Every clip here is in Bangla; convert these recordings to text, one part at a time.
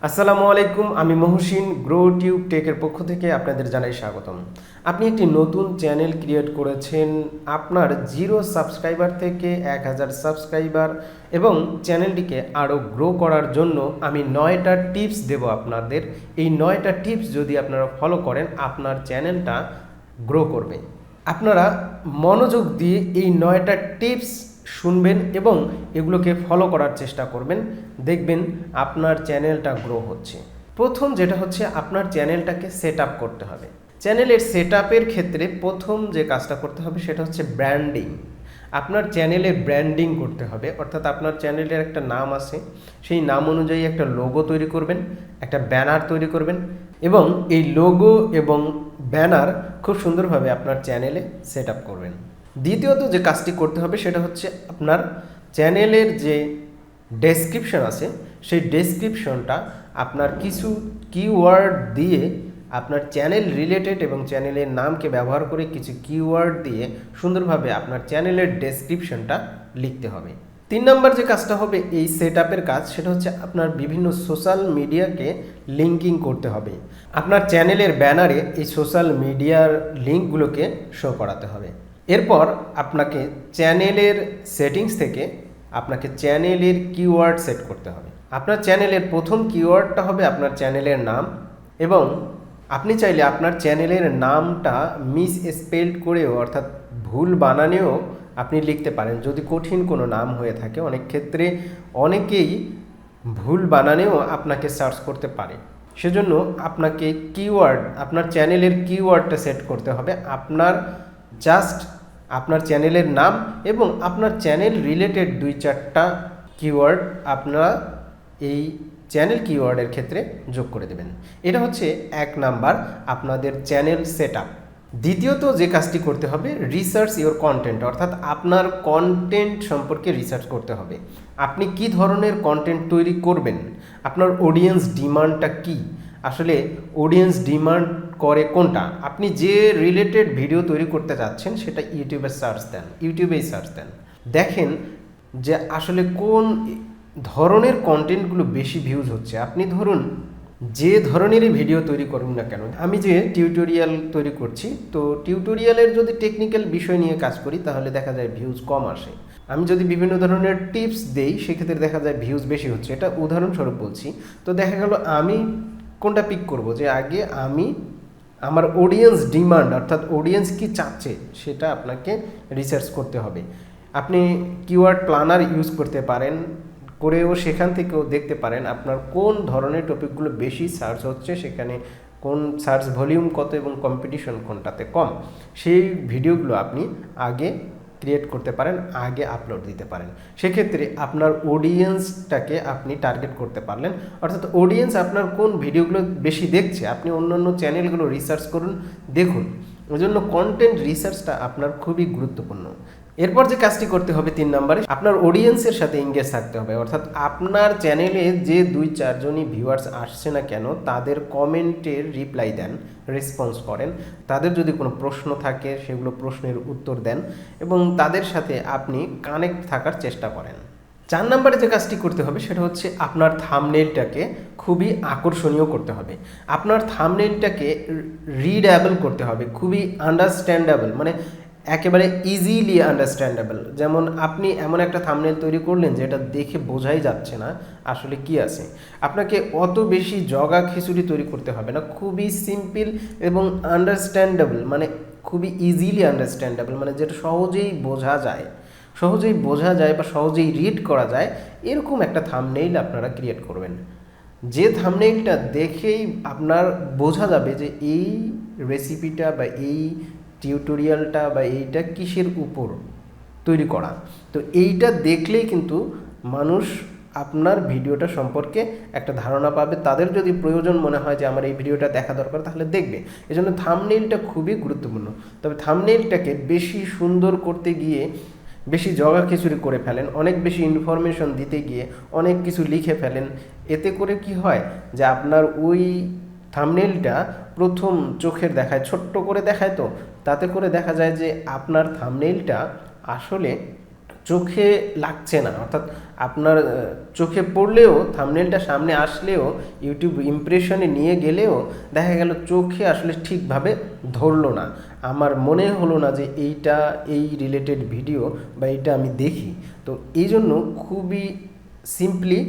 আসসালামু আলাইকুম, আমি মহসিন গ্রো টিউব টেকের পক্ষ থেকে আপনাদের জানাই স্বাগতম। আপনি একটি নতুন চ্যানেল ক্রিয়েট করেছেন, আপনার 0 সাবস্ক্রাইবার থেকে 1000 সাবস্ক্রাইবার এবং চ্যানেলটিকে আরও গ্রো করার জন্য আমি 9টা টিপস দেব আপনাদের। এই 9টা টিপস যদি আপনারা ফলো করেন আপনার চ্যানেলটা গ্রো করবে। আপনারা মনোযোগ দিয়ে এই 9টা টিপস শুনবেন এবং এগুলোকে ফলো করার চেষ্টা করবেন, দেখবেন আপনার চ্যানেলটা গ্রো হচ্ছে। প্রথম যেটা হচ্ছে আপনার চ্যানেলটাকে সেট আপ করতে হবে। চ্যানেলের সেট আপের ক্ষেত্রে প্রথম যে কাজটা করতে হবে সেটা হচ্ছে ব্র্যান্ডিং। আপনার চ্যানেলের ব্র্যান্ডিং করতে হবে, অর্থাৎ আপনার চ্যানেলের একটা নাম আছে, সেই নাম অনুযায়ী একটা লোগো তৈরি করবেন, একটা ব্যানার তৈরি করবেন এবং এই লোগো এবং ব্যানার খুব সুন্দরভাবে আপনার চ্যানেলে সেট আপ করবেন। দ্বিতীয়ত যে কাজটি করতে হবে সেটা হচ্ছে আপনার চ্যানেলের যে ডেসক্রিপশন আছে সেই ডেসক্রিপশনটা আপনার কিছু কিওয়ার্ড দিয়ে আপনার চ্যানেল রিলেটেড এবং চ্যানেলের নামকে ব্যবহার করে কিছু কিওয়ার্ড দিয়ে সুন্দরভাবে আপনার চ্যানেলের ডেসক্রিপশনটা লিখতে হবে। 3 নম্বর যে কাজটা হবে এই সেট আপের কাজ, সেটা হচ্ছে আপনার বিভিন্ন সোশ্যাল মিডিয়াকে লিঙ্কিং করতে হবে। আপনার চ্যানেলের ব্যানারে এই সোশ্যাল মিডিয়ার লিঙ্কগুলোকে শো করাতে হবে। এরপর আপনাকে চ্যানেলের সেটিংস থেকে আপনাকে চ্যানেলের কিওয়ার্ড সেট করতে হবে। আপনার চ্যানেলের প্রথম কিওয়ার্ডটা হবে আপনার চ্যানেলের নাম এবং আপনি চাইলে আপনার চ্যানেলের নামটা মিস স্পেলড করেও অর্থাৎ ভুল বানানেও আপনি লিখতে পারেন। যদি কঠিন কোনো নাম হয়ে থাকে, অনেক ক্ষেত্রে অনেকেই ভুল বানানেও আপনাকে সার্চ করতে পারে। সেজন্য আপনাকে কিওয়ার্ড, আপনার চ্যানেলের কিওয়ার্ডটা সেট করতে হবে। জাস্ট আপনার চ্যানেলের নাম এবং আপনার চ্যানেল রিলেটেড 2-4টা কিওয়ার্ড আপনারা এই চ্যানেল কিওয়ার্ডের ক্ষেত্রে যোগ করে দেবেন। এটা হচ্ছে 1 নাম্বার আপনাদের চ্যানেল সেট আপ। দ্বিতীয়ত যে কাজটি করতে হবে রিসার্চ ইওর কন্টেন্ট, অর্থাৎ আপনার কন্টেন্ট সম্পর্কে রিসার্চ করতে হবে। আপনি কি ধরনের কন্টেন্ট তৈরি করবেন, আপনার অডিয়েন্স ডিমান্ডটা কি, আসলে অডিয়েন্স ডিমান্ড করে কোনটা, আপনি যে রিলেটেড ভিডিও তৈরি করতে যাচ্ছেন সেটা ইউটিউবেই সার্চ দেন, দেখেন যে আসলে কোন ধরনের কন্টেন্টগুলো বেশি ভিউজ হচ্ছে। আপনি ধরুন যে ধরনেরই ভিডিও তৈরি করুন না কেন, আমি যে টিউটোরিয়াল তৈরি করছি, তো টিউটোরিয়ালের যদি টেকনিক্যাল বিষয় নিয়ে কাজ করি তাহলে দেখা যায় ভিউজ কম আসে। আমি যদি বিভিন্ন ধরনের টিপস দেই সেক্ষেত্রে দেখা যায় ভিউজ বেশি হচ্ছে। এটা উদাহরণস্বরূপ বলছি। তো দেখা গেল আমি কোনটা পিক করব, যে আগে আমি আমার অডিয়েন্স ডিমান্ড অর্থাৎ অডিয়েন্স কি চাচ্ছে সেটা আপনাকে রিসার্চ করতে হবে। আপনি কিওয়ার্ড প্ল্যানার ইউজ করতে পারেন, করেও সেখান থেকেও দেখতে পারেন আপনার কোন ধরনের টপিকগুলো বেশি সার্চ হচ্ছে, সেখানে কোন সার্চ ভলিউম কত এবং কম্পিটিশন কোনটাতে কম, সেই ভিডিওগুলো আপনি আগে ক্রিয়েট করতে পারেন, আগে আপলোড দিতে পারেন। সেক্ষেত্রে আপনার অডিয়েন্সটাকে আপনি টার্গেট করতে পারলেন, অর্থাৎ অডিয়েন্স আপনার কোন ভিডিওগুলো বেশি দেখছে আপনি অন্যান্য চ্যানেলগুলো রিসার্চ করুন, দেখুন। ওই জন্য কন্টেন্ট রিসার্চটা আপনার খুবই গুরুত্বপূর্ণ। এরপর যে কাজটি করতে হবে 3 নম্বরে, আপনার অডিয়েন্সের সাথে এঙ্গেজ থাকতে হবে, অর্থাৎ আপনার চ্যানেলে যে 2-4 জনই ভিউয়ার্স আসছে না কেন তাদের কমেন্টের রিপ্লাই দেন, রেসপন্স করেন, তাদের যদি কোনো প্রশ্ন থাকে সেগুলো প্রশ্নের উত্তর দেন এবং তাদের সাথে আপনি কানেক্ট থাকার চেষ্টা করেন। 4 নম্বরে যে কাজটি করতে হবে সেটা হচ্ছে আপনার থাম্বনেইলটাকে খুবই আকর্ষণীয় করতে হবে। আপনার থাম্বনেইলটাকে রিডেবল করতে হবে, খুবই আন্ডারস্ট্যান্ডেবল, মানে একেবারে ইজিলি আন্ডারস্ট্যান্ডেবল। যেমন আপনি এমন একটা থাম্বনেইল তৈরি করলেন যেটা দেখে বোঝাই যাচ্ছে না আসলে কি আছে। আপনাকে অত বেশি জগা খিচুড়ি তৈরি করতে হবে না, খুবই সিম্পল এবং আন্ডারস্ট্যান্ডেবল, মানে খুবই ইজিলি আন্ডারস্ট্যান্ডেবল, মানে যেটা সহজেই বোঝা যায় বা সহজেই রিড করা যায়, এরকম একটা থাম্বনেইল আপনারা ক্রিয়েট করবেন। যে থাম্বনেইলটা দেখেই আপনার বোঝা যাবে যে এই রেসিপিটা বা এই টিউটোরিয়ালটা বা এইটা কিসের উপর তৈরি করা। তো এইটা দেখলেই কিন্তু মানুষ আপনার ভিডিওটা সম্পর্কে একটা ধারণা পাবে। তাদের যদি প্রয়োজন মনে হয় যে আমার এই ভিডিওটা দেখা দরকার তাহলে দেখবে। এজন্য থাম্বনেইলটা খুবই গুরুত্বপূর্ণ। তবে থাম্বনেইলটাকে বেশি সুন্দর করতে গিয়ে বেশি জগা খিচুড়ি করে ফেলেন, অনেক বেশি ইনফরমেশন দিতে গিয়ে অনেক কিছু লিখে ফেলেন, এতে করে কি হয় যে আপনার ওই থাম্বনেইলটা প্রথম চোখের দেখায় ছোট্ট করে দেখায়, তো তাতে করে দেখা যায় যে আপনার থাম্বনেইলটা আসলে চোখে লাগছে না, অর্থাৎ আপনার চোখে পড়লেও থাম্বনেলটা সামনে আসলেও ইউটিউব ইমপ্রেশনে নিয়ে গেলেও দেখা গেল চোখে আসলে ঠিকভাবে ধরলো না, আমার মনে হলো না যে এই রিলেটেড ভিডিও বা এইটা আমি দেখি। তো এই জন্য খুবই সিম্পলি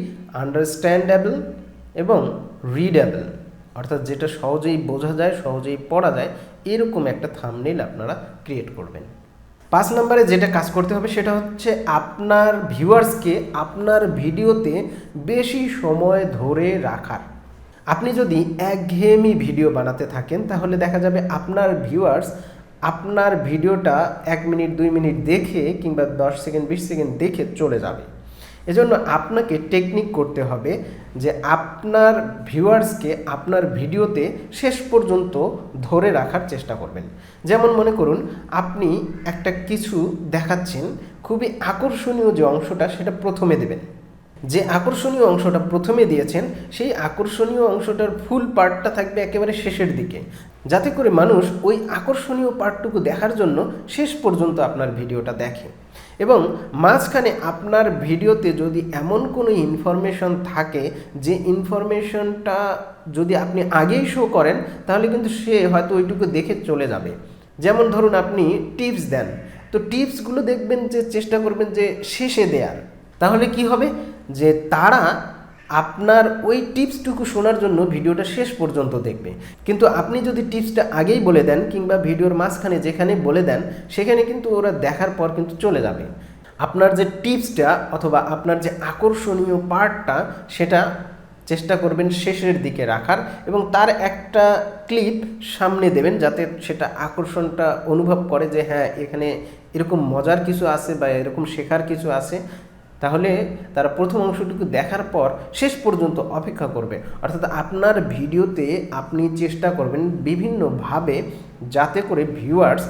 আন্ডারস্ট্যান্ডেবল এবং রিডেবল, অর্থাৎ যেটা সহজেই বোঝা যায়, সহজেই পড়া যায়, এরকম একটা থাম্বনেল আপনারা ক্রিয়েট করবেন। 5 নম্বরে যেটা কাজ করতে হবে সেটা হচ্ছে আপনার ভিউয়ার্সকে আপনার ভিডিওতে বেশি সময় ধরে রাখার। আপনি যদি একঘেয়েমি ভিডিও বানাতে থাকেন তাহলে দেখা যাবে আপনার ভিউয়ার্স আপনার ভিডিওটা 1 মিনিট 2 মিনিট দেখে কিংবা 10 সেকেন্ড 20 সেকেন্ড দেখে চলে যাবে। এজন্য আপনাকে টেকনিক করতে হবে যে আপনার ভিউয়ার্সকে আপনার ভিডিওতে শেষ পর্যন্ত ধরে রাখার চেষ্টা করবেন। যেমন মনে করুন আপনি একটা কিছু দেখাচ্ছেন, খুবই আকর্ষণীয় যে অংশটা সেটা প্রথমে দেবেন। যে আকর্ষণীয় অংশটা প্রথমে দিয়েছেন সেই আকর্ষণীয় অংশটার ফুল পার্টটা থাকবে একেবারে শেষের দিকে, যাতে করে মানুষ ওই আকর্ষণীয় পার্টটুকু দেখার জন্য শেষ পর্যন্ত আপনার ভিডিওটা দেখে। এবং মাঝখানে আপনার ভিডিওতে যদি এমন কোনো ইনফরমেশন থাকে যে ইনফরমেশনটা যদি আপনি আগেই শো করেন তাহলে কিন্তু সে হয়তো ওইটুকু দেখে চলে যাবে। যেমন ধরুন আপনি টিপস দেন, তো টিপসগুলো দেখবেন যে চেষ্টা করবেন যে শেষে দেয়ার, তাহলে কি হবে যে তারা আপনার ওই টিপসটুকু শোনার জন্য ভিডিওটা শেষ পর্যন্ত দেখবে। কিন্তু আপনি যদি টিপসটা আগেই বলে দেন কিংবা ভিডিওর মাঝখানে যেখানে বলে দেন সেখানে কিন্তু ওরা দেখার পর কিন্তু চলে যাবে। আপনার যে টিপসটা অথবা আপনার যে আকর্ষণীয় পার্টটা সেটা চেষ্টা করবেন শেষের দিকে রাখার এবং তার একটা ক্লিপ সামনে দেবেন যাতে সেটা আকর্ষণটা অনুভব করে যে হ্যাঁ এখানে এরকম মজার কিছু আছে বা এরকম শেখার কিছু আছে। তাহলে তারা প্রথম অংশটুকু দেখার পর শেষ পর্যন্ত অপেক্ষা করবে। অর্থাৎ আপনার ভিডিওতে আপনি চেষ্টা করবেন বিভিন্নভাবে যাতে করে ভিউয়ার্স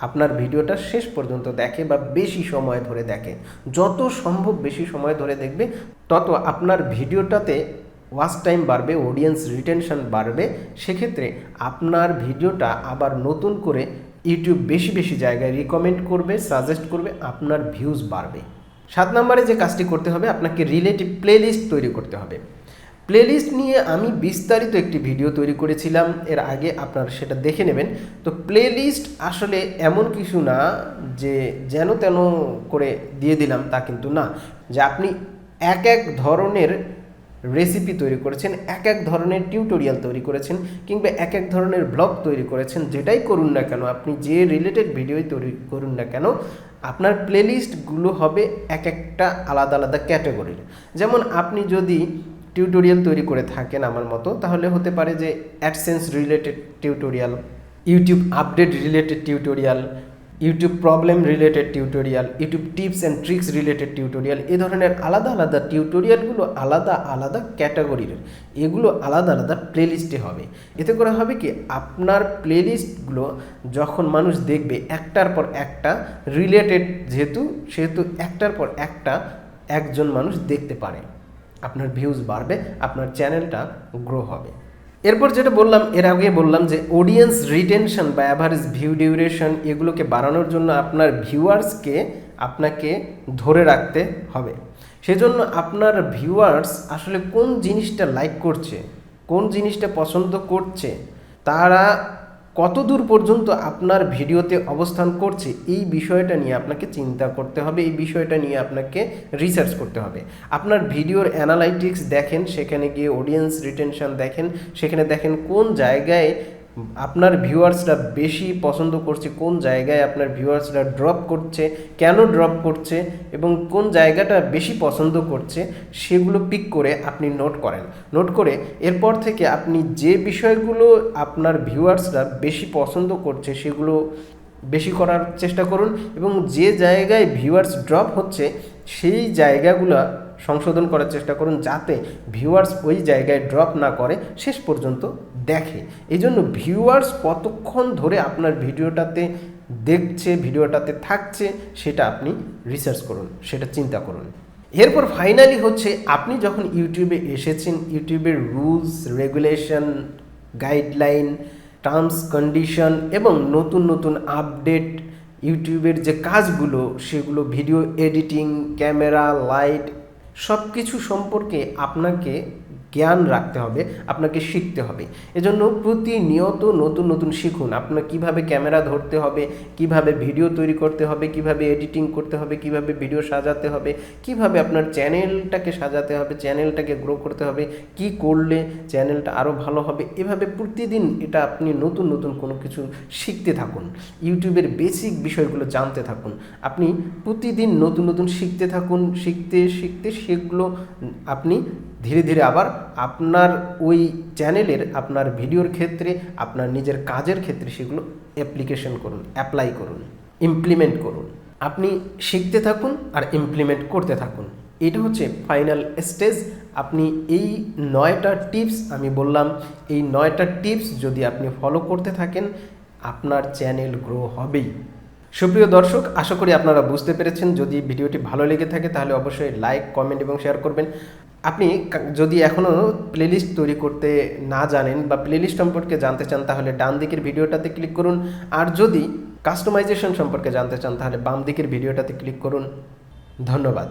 আপনার ভিডিওটা শেষ পর্যন্ত দেখে বা বেশি সময় ধরে দেখে। যত সম্ভব বেশি সময় ধরে দেখবে তত আপনার ভিডিওটাতে ওয়াচ টাইম বাড়বে, অডিয়েন্স রিটেনশন বাড়বে। সেক্ষেত্রে আপনার ভিডিওটা আবার নতুন করে ইউটিউব বেশি বেশি জায়গায় রিকমেন্ড করবে, সাজেস্ট করবে, আপনার ভিউজ বাড়বে। 7 নম্বরে যে কাজটি করতে হবে আপনাকে রিলেটিভ প্লেলিস্ট তৈরি করতে হবে। প্লেলিস্ট নিয়ে আমি বিস্তারিত একটি ভিডিও তৈরি করেছিলাম এর আগে, আপনারা সেটা দেখে নেবেন। তো প্লেলিস্ট আসলে এমন কিছু না যে যেন তেন করে দিয়ে দিলাম, তা কিন্তু না যে আপনি এক এক ধরনের রেসিপি তৈরি করেছেন, এক এক ধরনের টিউটোরিয়াল তৈরি করেছেন কিংবা এক এক ধরনের ব্লগ তৈরি করেছেন, যেটাই করুন না কেন, আপনি যে রিলেটেড ভিডিওই তৈরি করুন না কেন, আপনার প্লেলিস্টগুলো হবে এক একটা আলাদা আলাদা ক্যাটাগরির। যেমন আপনি যদি টিউটোরিয়াল তৈরি করে থাকেন আমার মতো, তাহলে হতে পারে যে AdSense related tutorial, YouTube update related tutorial, YouTube problem related tutorial, YouTube tips and tricks related tutorial, এই ধরনের আলাদা আলাদা টিউটোরিয়ালগুলো আলাদা আলাদা ক্যাটাগরির, এগুলো আলাদা আলাদা প্লেলিস্টে হবে। এতে করে হবে কি আপনার প্লেলিস্টগুলো যখন মানুষ দেখবে একটার পর একটা রিলেটেড, সেহেতু একটার পর একটা একজন মানুষ দেখতে পারে, আপনার ভিউজ বাড়বে, আপনার চ্যানেলটা গ্রো হবে। এরপর যেটা বললাম, এর আগে বললাম যে অডিয়েন্স রিটেনশন বা অ্যাভারেজ ভিউ ডিউরেশন, এগুলোকে বাড়ানোর জন্য আপনার ভিউয়ার্সকে আপনাকে ধরে রাখতে হবে। সেজন্য আপনার ভিউয়ার্স আসলে কোন জিনিসটা লাইক করছে, কোন জিনিসটা পছন্দ করছে, তারা কত দূর পর্যন্ত আপনার ভিডিওতে অবস্থান করছে, এই বিষয়টা নিয়ে আপনাকে চিন্তা করতে হবে, এই বিষয়টা নিয়ে আপনাকে রিসার্চ করতে হবে। আপনার ভিডিওর অ্যানালাইটিক্স দেখেন, সেখানে গিয়ে অডিয়েন্স রিটেনশন দেখেন, সেখানে দেখেন কোন জায়গায় আপনার ভিউয়ার্সরা বেশি পছন্দ করছে, কোন জায়গায় আপনার ভিউয়ার্সরা ড্রপ করছে, কেন ড্রপ করছে এবং কোন জায়গাটা বেশি পছন্দ করছে, সেগুলো পিক করে আপনি নোট করেন। নোট করে এরপর থেকে আপনি যে বিষয়গুলো আপনার ভিউয়ার্সরা বেশি পছন্দ করছে সেগুলো বেশি করার চেষ্টা করুন এবং যে জায়গায় ভিউয়ার্স ড্রপ হচ্ছে সেই জায়গাগুলো সংশোধন করার চেষ্টা করুন যাতে ভিউয়ার্স ওই জায়গায় ড্রপ না করে, শেষ পর্যন্ত দেখে। এই জন্য ভিউয়ার্স কতক্ষণ ধরে আপনার ভিডিওটাতে দেখছে, ভিডিওটাতে থাকছে, সেটা আপনি রিসার্চ করুন, সেটা চিন্তা করুন। এরপর ফাইনালি হচ্ছে আপনি যখন ইউটিউবে এসেছেন, ইউটিউবের rules regulation, guideline, terms condition এবং নতুন নতুন আপডেট ইউটিউবের যে কাজগুলো সেগুলো ভিডিও এডিটিং, ক্যামেরা, লাইট সব কিছু সম্পর্কে আপনাকে জ্ঞান রাখতে হবে, আপনাকে শিখতে হবে। এজন্য প্রতিনিয়ত নতুন নতুন শিখুন। আপনার কিভাবে ক্যামেরা ধরতে হবে, কিভাবে ভিডিও তৈরি করতে হবে, কিভাবে এডিটিং করতে হবে, কিভাবে ভিডিও সাজাতে হবে, কিভাবে আপনার চ্যানেলটাকে সাজাতে হবে, চ্যানেলটাকে গ্রো করতে হবে, কি করলে চ্যানেলটা আরও ভালো হবে। এভাবে প্রতিদিন এটা আপনি নতুন নতুন কোনো কিছু শিখতে থাকুন, ইউটিউবের বেসিক বিষয়গুলো জানতে থাকুন। আপনি প্রতিদিন নতুন নতুন শিখতে থাকুন, শিখতে শিখতে সেগুলো আপনি ধীরে ধীরে আবার আপনার ওই চ্যানেলের, আপনার ভিডিওর ক্ষেত্রে, আপনার নিজের কাজের ক্ষেত্রে সেগুলো অ্যাপ্লিকেশন করুন, অ্যাপ্লাই করুন, ইমপ্লিমেন্ট করুন। আপনি শিখতে থাকুন আর ইমপ্লিমেন্ট করতে থাকুন। এটা হচ্ছে ফাইনাল স্টেজ। আপনি এই 9টা টিপস আমি বললাম, এই 9টা টিপস যদি আপনি ফলো করতে থাকেন আপনার চ্যানেল গ্রো হবেই। সুপ্রিয় দর্শক, আশা করি আপনারা বুঝতে পেরেছেন। যদি ভিডিওটি ভালো লেগে থাকে তাহলে অবশ্যই লাইক, কমেন্ট এবং শেয়ার করবেন। আপনি যদি এখনও প্লেলিস্ট তৈরি করতে না জানেন বা প্লেলিস্ট সম্পর্কে জানতে চান তাহলে ডান দিকের ভিডিওটাতে ক্লিক করুন। আর যদি কাস্টমাইজেশন সম্পর্কে জানতে চান তাহলে বাম দিকের ভিডিওটাতে ক্লিক করুন। ধন্যবাদ।